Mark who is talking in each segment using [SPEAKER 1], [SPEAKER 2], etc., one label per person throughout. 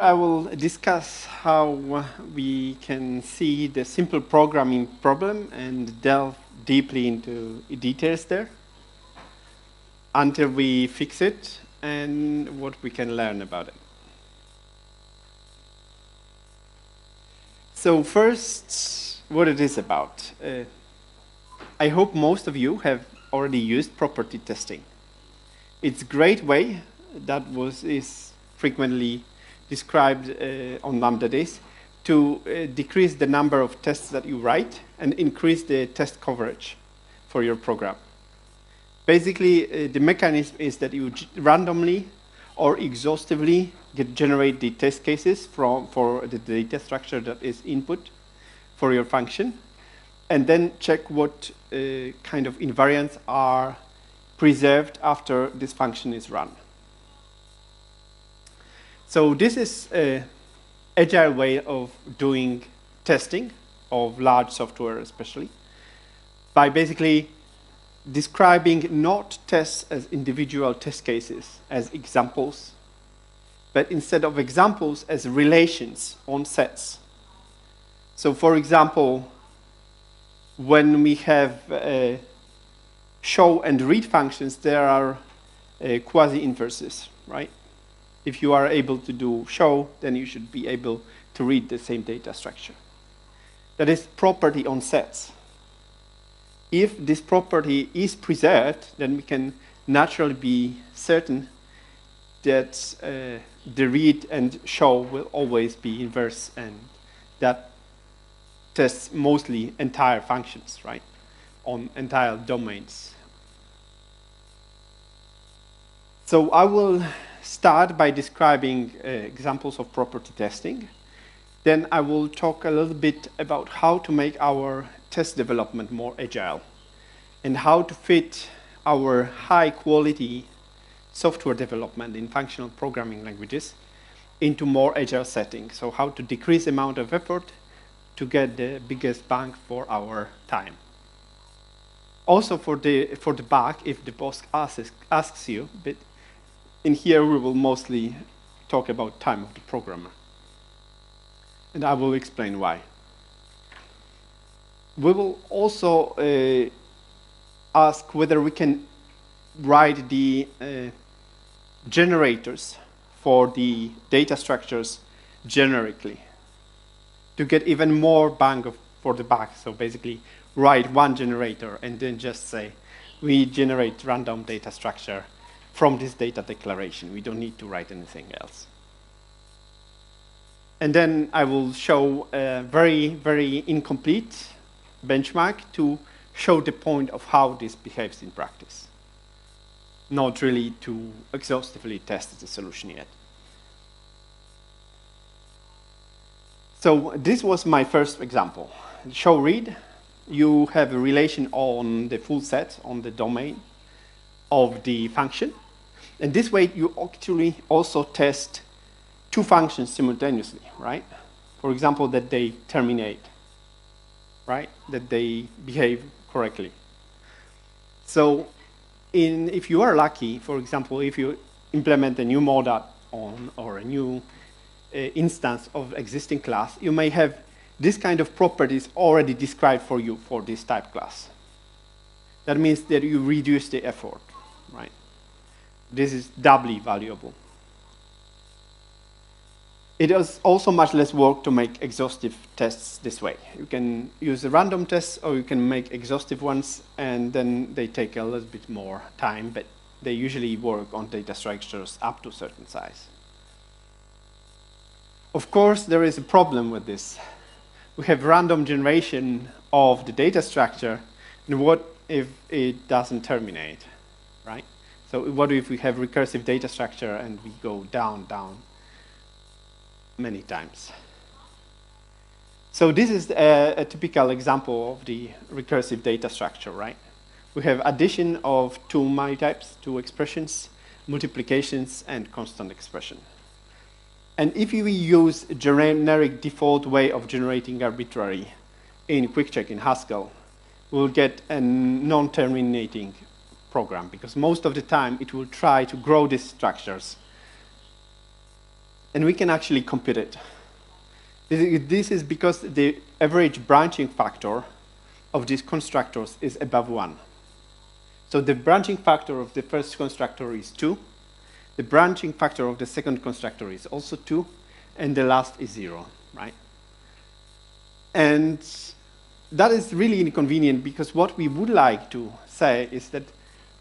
[SPEAKER 1] I will discuss how we can see the simple programming problem and delve deeply into details there until we fix it and what we can learn about it. So first, what it is about. I hope most of you have already used property testing. It's a great way that is frequently described on Lambda Days to decrease the number of tests that you write and increase the test coverage for your program. Basically, the mechanism is that you randomly or exhaustively generate the test cases for the data structure that is input for your function, and then check what kind of invariants are preserved after this function is run. So this is an agile way of doing testing of large software especially, by basically describing not tests as individual test cases, as examples, but instead of examples as relations on sets. So for example, when we have show and read functions, there are quasi-inverses, right? If you are able to do show, then you should be able to read the same data structure. That is property on sets. If this property is preserved, then we can naturally be certain that the read and show will always be inverse, and that tests mostly entire functions, right, on entire domains. So I will start by describing examples of property testing. Then I will talk a little bit about how to make our test development more agile and how to fit our high-quality software development in functional programming languages into more agile settings. So how to decrease the amount of effort to get the biggest bang for our time. Also for the bug, if the boss asks you, but in here we will mostly talk about time of the programmer. And I will explain why. We will also ask whether we can write the generators for the data structures generically to get even more bang for the buck. So basically write one generator and then just say, we generate random data structure from this data declaration. We don't need to write anything else. And then I will show a very, very incomplete benchmark to show the point of how this behaves in practice. Not really to exhaustively test the solution yet. So this was my first example. Show read, you have a relation on the full set, on the domain of the function. And this way you actually also test two functions simultaneously, right? For example, that they terminate, right? That they behave correctly. So if you are lucky, for example, if you implement a new model or a new instance of existing class, you may have this kind of properties already described for you for this type class. That means that you reduce the effort, right? This is doubly valuable. It is also much less work to make exhaustive tests this way. You can use a random tests, or you can make exhaustive ones, and then they take a little bit more time, but they usually work on data structures up to a certain size. Of course, there is a problem with this. We have random generation of the data structure, and what if it doesn't terminate, right? So what if we have recursive data structure and we go down, down many times? So this is a typical example of the recursive data structure, right? We have addition of two multitypes, two expressions, multiplications, and constant expression. And if we use a generic default way of generating arbitrary in QuickCheck in Haskell, we'll get a non-terminating program, because most of the time it will try to grow these structures and we can actually compute it. This is because the average branching factor of these constructors is above 1. So the branching factor of the first constructor is 2. The branching factor of the second constructor is also 2. And the last is 0, right? And that is really inconvenient because what we would like to say is that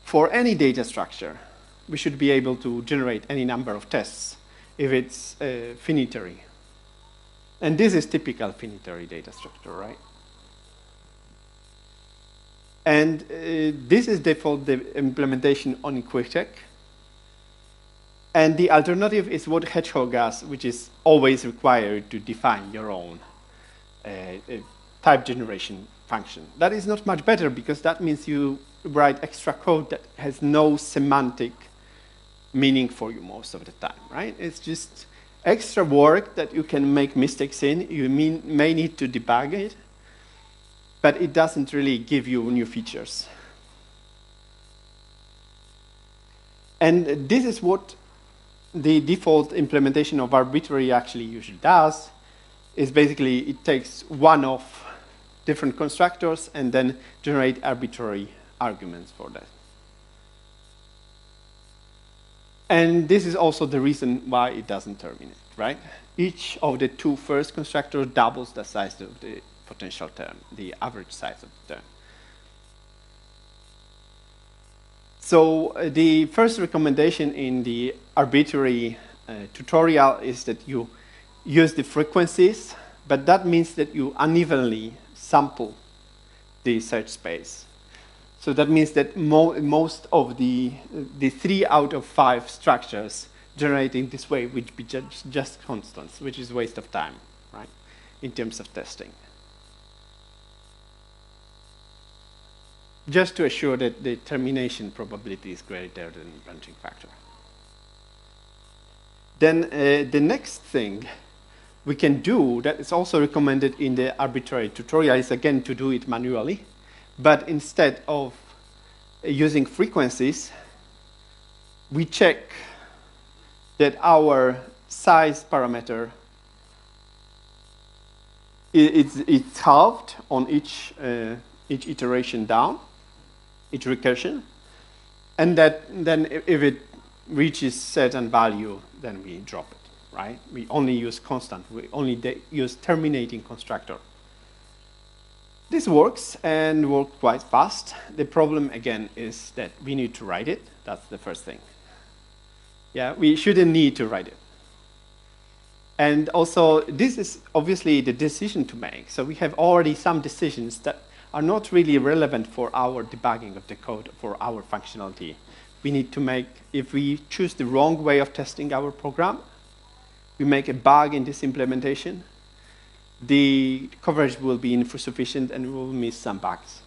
[SPEAKER 1] for any data structure, we should be able to generate any number of tests if it's finitary. And this is typical finitary data structure, right? And this is default the implementation on QuickTech. And the alternative is what Hedgehog has, which is always required to define your own type generation function. That is not much better because that means you write extra code that has no semantic meaning for you most of the time, right? It's just extra work that you can make mistakes in. You may need to debug it, but it doesn't really give you new features. And this is what the default implementation of Arbitrary actually usually does, is basically it takes one of different constructors and then generate arbitrary arguments for that. And this is also the reason why it doesn't terminate, right? Each of the two first constructors doubles the size of the potential term, the average size of the term. So the first recommendation in the arbitrary tutorial is that you use the frequencies, but that means that you unevenly sample the search space. So that means that most of the 3 out of 5 structures generating this way would be just constants, which is a waste of time, right, in terms of testing. Just to assure that the termination probability is greater than the branching factor. Then the next thing we can do that is also recommended in the arbitrary tutorial is again to do it manually. But instead of using frequencies, we check that our size parameter it's halved on each iteration down, each recursion, and that then if it reaches certain value, then we drop it, right? We only use constant. We only use terminating constructor. This works and works quite fast. The problem, again, is that we need to write it. That's the first thing. Yeah, we shouldn't need to write it. And also, this is obviously the decision to make. So we have already some decisions that are not really relevant for our debugging of the code, for our functionality. We need to make, if we choose the wrong way of testing our program, we make a bug in this implementation, the coverage will be insufficient and we will miss some bugs.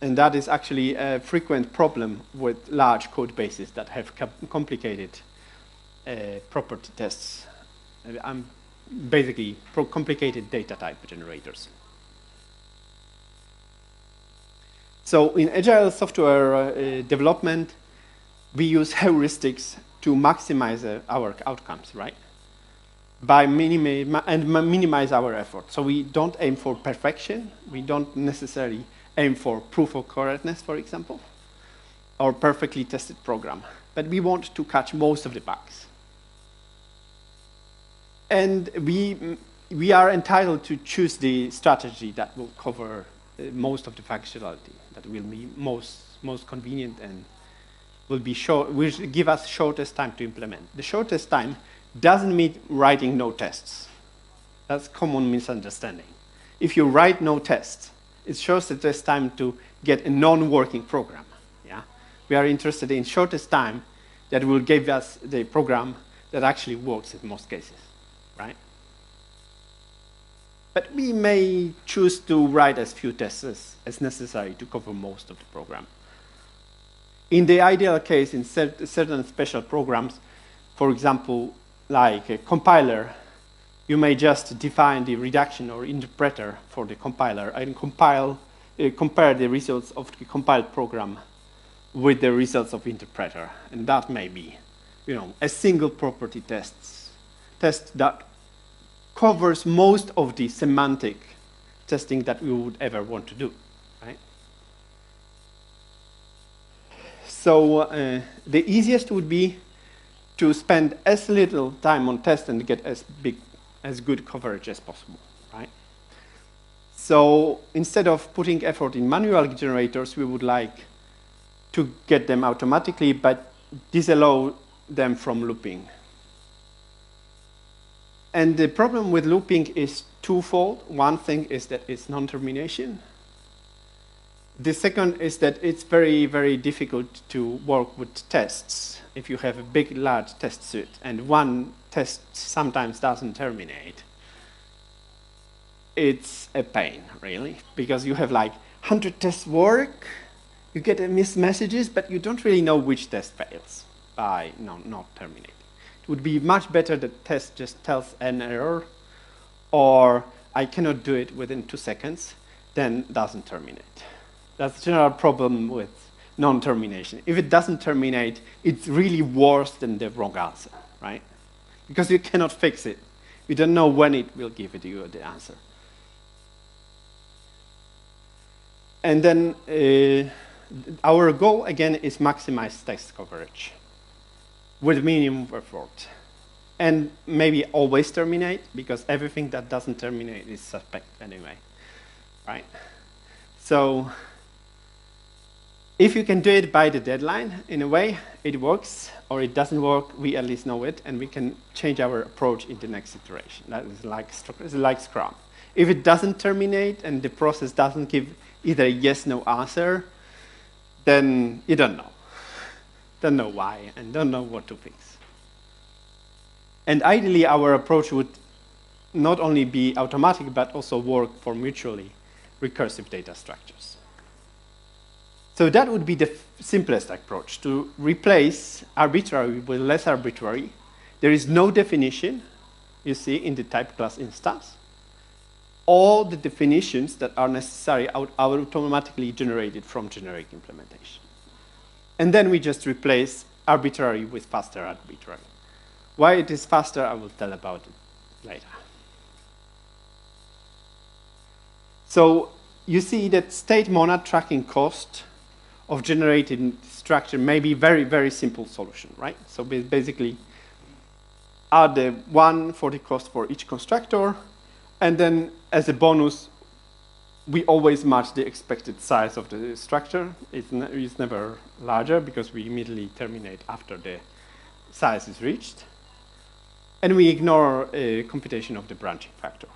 [SPEAKER 1] And that is actually a frequent problem with large code bases that have complicated property tests. Basically, complicated data type generators. So in agile software development, we use heuristics to maximize our outcomes, right? By minimize our effort. So we don't aim for perfection. We don't necessarily aim for proof of correctness, for example, or perfectly tested program. But we want to catch most of the bugs. And we are entitled to choose the strategy that will cover most of the functionality, that will be most convenient and will give us shortest time to implement. The shortest time doesn't mean writing no tests. That's common misunderstanding. If you write no tests, it shows that there's time to get a non-working program. Yeah? We are interested in shortest time that will give us the program that actually works in most cases, right? But we may choose to write as few tests as necessary to cover most of the program. In the ideal case, in certain special programs, for example, like a compiler, you may just define the reduction or interpreter for the compiler and compare the results of the compiled program with the results of interpreter. And that may be a single property test that covers most of the semantic testing that we would ever want to do, right? So the easiest would be to spend as little time on test and get as good coverage as possible, right? So instead of putting effort in manual generators, we would like to get them automatically, but disallow them from looping. And the problem with looping is twofold. One thing is that it's non-termination. The second is that it's very, very difficult to work with tests. If you have a big, large test suite and one test sometimes doesn't terminate, it's a pain, really, because you have like 100 tests work, you get missed messages, but you don't really know which test fails by not terminating. It would be much better that test just tells an error, or I cannot do it within 2 seconds, then doesn't terminate. That's the general problem with non-termination. If it doesn't terminate, it's really worse than the wrong answer, right? Because you cannot fix it. You don't know when it will give you the answer. And then our goal, again, is maximize test coverage with minimum effort. And maybe always terminate, because everything that doesn't terminate is suspect anyway, right? So if you can do it by the deadline, in a way, it works, or it doesn't work, we at least know it, and we can change our approach in the next iteration. That is like Scrum. If it doesn't terminate and the process doesn't give either a yes, no answer, then you don't know. Don't know why, and don't know what to fix. And ideally, our approach would not only be automatic, but also work for mutually recursive data structures. So that would be the simplest approach, to replace arbitrary with less arbitrary. There is no definition, you see, in the type class instance. All the definitions that are necessary are automatically generated from generic implementation. And then we just replace arbitrary with faster arbitrary. Why it is faster, I will tell about it later. So you see that state monad tracking cost of generating structure may be very, very simple solution, right? So basically, add the 1 for the cost for each constructor, and then as a bonus, we always match the expected size of the structure. It's never larger, because we immediately terminate after the size is reached. And we ignore computation of the branching factor.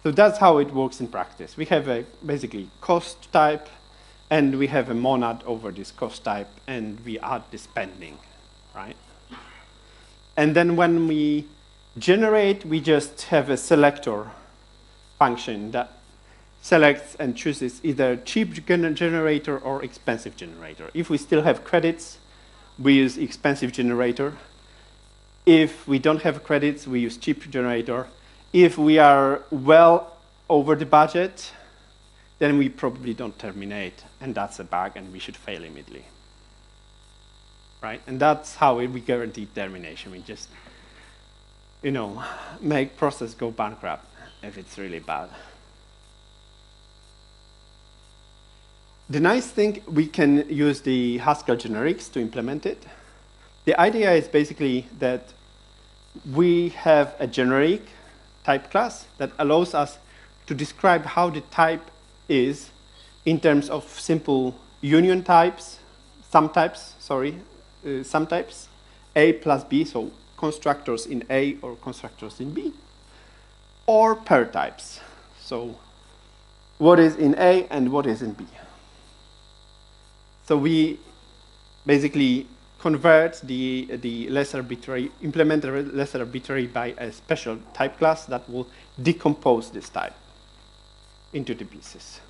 [SPEAKER 1] So that's how it works in practice. We have a basically cost type, and we have a monad over this cost type, and we add the spending, right? And then when we generate, we just have a selector function that selects and chooses either cheap generator or expensive generator. If we still have credits, we use expensive generator. If we don't have credits, we use cheap generator. If we are well over the budget, then we probably don't terminate, and that's a bug, and we should fail immediately, right? And that's how we guarantee termination. We just, make process go bankrupt if it's really bad. The nice thing, we can use the Haskell Generics to implement it. The idea is basically that we have a generic type class that allows us to describe how the type is in terms of simple union types, sum types, A plus B, so constructors in A or constructors in B, or pair types, so what is in A and what is in B. So we basically convert the less arbitrary, implement the less arbitrary by a special type class that will decompose this type into the pieces,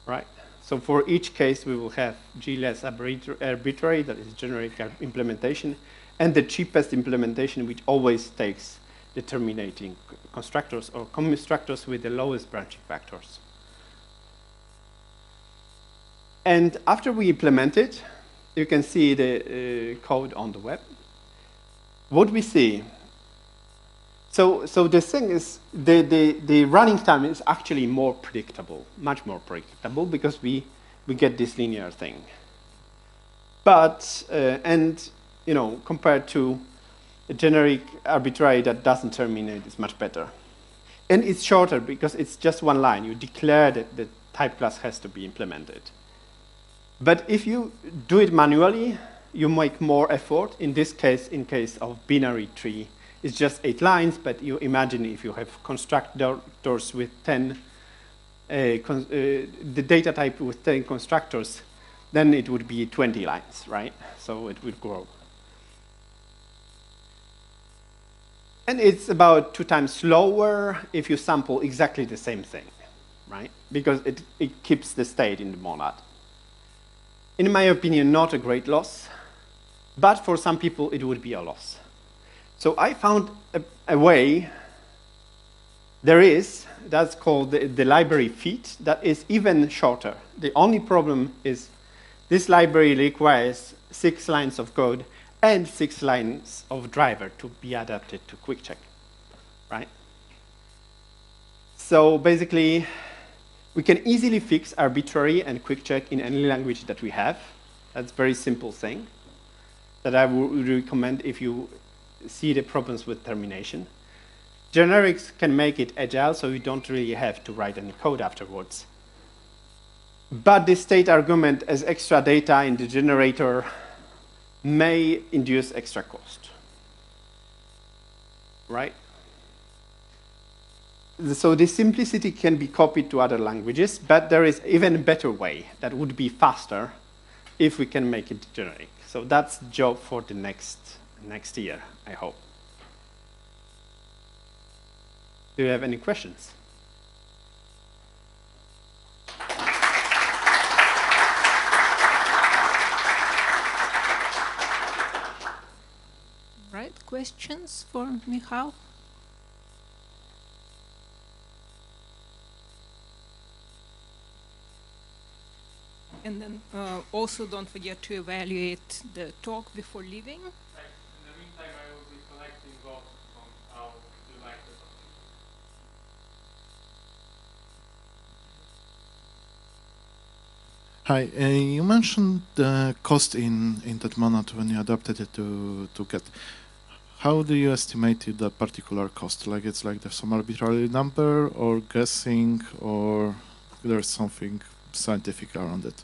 [SPEAKER 1] right? So for each case, we will have G less arbitrary, that is generic implementation, and the cheapest implementation, which always takes the terminating constructors or constructors with the lowest branching factors. And after we implement it, you can see the code on the web. What we see, so the thing is, the running time is actually more predictable, much more predictable, because we get this linear thing. But, and, you know, compared to a generic arbitrary that doesn't terminate, it's much better. And it's shorter because it's just one line. You declare that the type class has to be implemented. But if you do it manually, you make more effort. In this case, in case of binary tree, it's just 8 lines, but you imagine if you have constructors with 10, the data type with 10 constructors, then it would be 20 lines, right? So it would grow. And it's about 2 times slower if you sample exactly the same thing, right? Because it keeps the state in the monad. In my opinion, not a great loss, but for some people it would be a loss. So I found a way, that's called the library feat, that is even shorter. The only problem is this library requires 6 lines of code and 6 lines of driver to be adapted to quick check, right? So basically, we can easily fix arbitrary and quick check in any language that we have. That's a very simple thing that I would recommend if you see the problems with termination. Generics can make it agile, so you don't really have to write any code afterwards. But the state argument as extra data in the generator may induce extra cost, right? So this simplicity can be copied to other languages, but there is even a better way that would be faster if we can make it generic. So that's the job for the next year, I hope. Do you have any questions?
[SPEAKER 2] Right, questions for Michał? And then also don't forget to evaluate the talk before leaving.
[SPEAKER 1] Right. In the meantime, I will be collecting votes on how you like the topic.
[SPEAKER 3] Hi, you mentioned the cost in that monad when you adapted it to get. How do you estimate the particular cost? Like it's like there's some arbitrary number or guessing, or there's something scientific around it?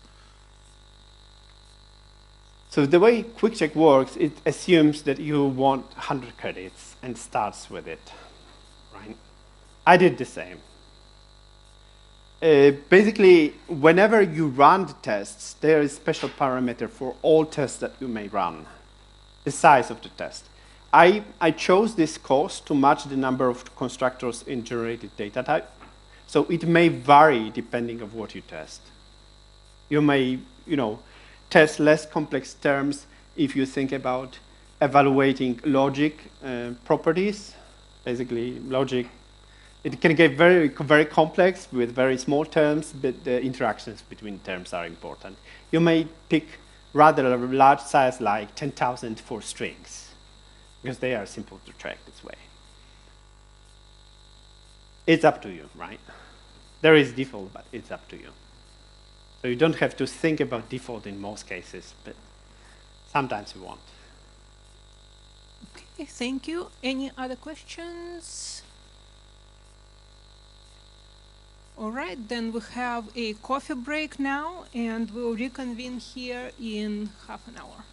[SPEAKER 1] So the way QuickCheck works, it assumes that you want 100 credits and starts with it, right? I did the same. Basically, whenever you run the tests, there is a special parameter for all tests that you may run, the size of the test. I chose this cost to match the number of constructors in generated data type. So it may vary depending on what you test. You may, test less complex terms if you think about evaluating logic properties. Basically, logic, it can get very, very complex with very small terms, but the interactions between terms are important. You may pick rather a large size like 10,000 for strings, because they are simple to track this way. It's up to you, right? There is default, but it's up to you. So you don't have to think about default in most cases, but sometimes you want.
[SPEAKER 2] Okay, thank you. Any other questions? All right, then we have a coffee break now, and we'll reconvene here in half an hour.